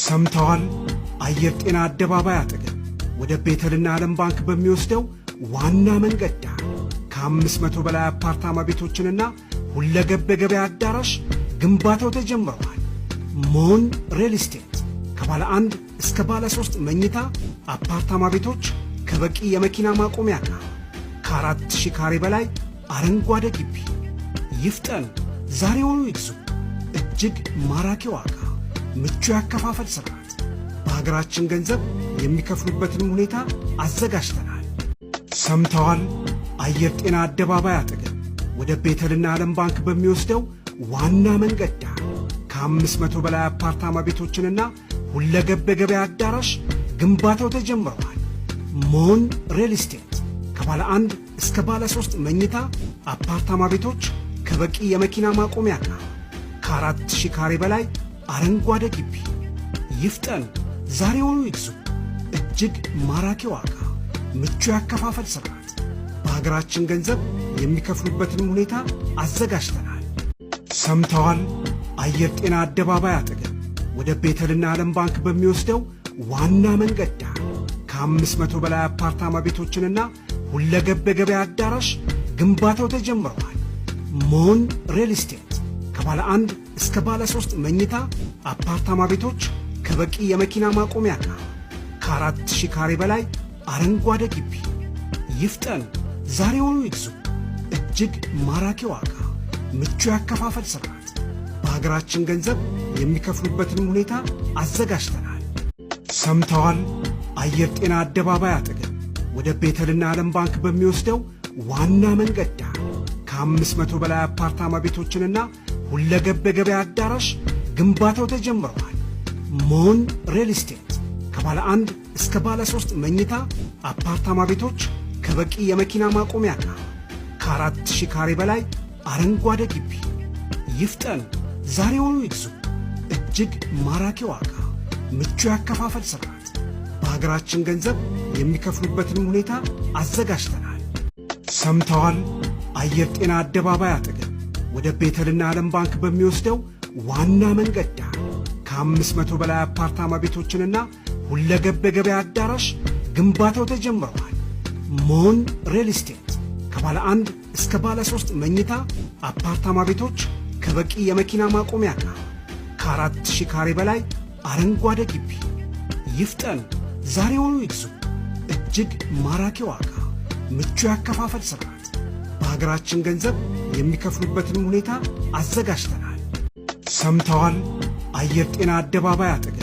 ሰምተዋል? አየር ጤና አደባባይ አጠገብ ወደ ቤተልና ዓለም ባንክ በሚወስደው ዋና መንገድ ዳር ከ500 በላይ አፓርታማ ቤቶችንና ሁለገብ የገበያ አዳራሽ ግንባታው ተጀምሯል። ሞን ሪል ስቴት ከባለ 1 እስከ ባለ 3 መኝታ አፓርታማ ቤቶች ከበቂ የመኪና ማቆሚያ ጋር ከ4000 ካሬ በላይ አረንጓዴ ግቢ። ይፍጠኑ፣ ዛሬውኑ ይግዙ። እጅግ ማራኪ ዋጋ፣ ምቹ ያከፋፈል ስርዓት፣ በሀገራችን ገንዘብ የሚከፍሉበትን ሁኔታ አዘጋጅተናል። ሰምተዋል? አየር ጤና አደባባይ አጠገብ ወደ ቤተልና ዓለም ባንክ በሚወስደው ዋና መንገድ ዳር ከ500 በላይ አፓርታማ ቤቶችንና ሁለገብ የገበያ አዳራሽ ግንባታው ተጀምሯል። ሞን ሪል ስቴት ከባለ 1 እስከ ባለ 3 መኝታ አፓርታማ ቤቶች ከበቂ የመኪና ማቆሚያ ጋር ከ4000 ካሬ በላይ አረንጓዴ ግቢ። ይፍጠኑ፣ ዛሬውኑ ይግዙ። እጅግ ማራኪ ዋጋ፣ ምቹ ያከፋፈል ስርዓት፣ በሀገራችን ገንዘብ የሚከፍሉበትን ሁኔታ አዘጋጅተናል። ሰምተዋል? አየር ጤና አደባባይ አጠገብ ወደ ቤተልና ዓለም ባንክ በሚወስደው ዋና መንገድ ዳር ከ500 በላይ አፓርታማ ቤቶችንና ሁለገብ የገበያ አዳራሽ ግንባታው ተጀምሯል። ሞን ሪል ስቴት ከባለ 1 እስከ ባለ 3 መኝታ አፓርታማ ቤቶች ከበቂ የመኪና ማቆሚያ ጋር ከ4000 ካሬ በላይ አረንጓዴ ግቢ። ይፍጠኑ፣ ዛሬውኑ ይግዙ። እጅግ ማራኪ ዋጋ፣ ምቹ ያከፋፈል ስርዓት፣ በሀገራችን ገንዘብ የሚከፍሉበትን ሁኔታ አዘጋጅተናል። ሰምተዋል? አየር ጤና አደባባይ አጠገብ ወደ ቤተልና ዓለም ባንክ በሚወስደው ዋና መንገድ ዳር ከ500 በላይ አፓርታማ ቤቶችንና ሁለገብ የገበያ አዳራሽ ግንባታው ተጀምሯል። ሞን ሪል ስቴት ከባለ 1 እስከ ባለ 3 መኝታ አፓርታማ ቤቶች ከበቂ የመኪና ማቆሚያ ጋር ከ4000 ካሬ በላይ አረንጓዴ ግቢ። ይፍጠኑ፣ ዛሬውኑ ይግዙ። እጅግ ማራኪ ዋጋ፣ ምቹ ያከፋፈል ስርዓት፣ በሀገራችን ገንዘብ የሚከፍሉበትን ሁኔታ አዘጋጅተናል። ሰምተዋል? አየር ጤና አደባባይ አጠገብ ወደ ቤተልና ዓለም ባንክ በሚወስደው ዋና መንገድ ዳር ከ500 በላይ አፓርታማ ቤቶችንና ሁለገብ የገበያ አዳራሽ ግንባታው ተጀምሯል። ሞን ሪል ስቴት ከባለ 1 እስከ ባለ 3 መኝታ አፓርታማ ቤቶች ከበቂ የመኪና ማቆሚያ ጋር ከ4000 ካሬ በላይ አረንጓዴ ግቢ። ይፍጠኑ፣ ዛሬውኑ ይግዙ። እጅግ ማራኪ ዋጋ፣ ምቹ ያከፋፈል ስርዓት፣ በሀገራችን ገንዘብ የሚከፍሉበትን ሁኔታ አዘጋጅተናል። ሰምተዋል? አየር ጤና አደባባይ አጠገብ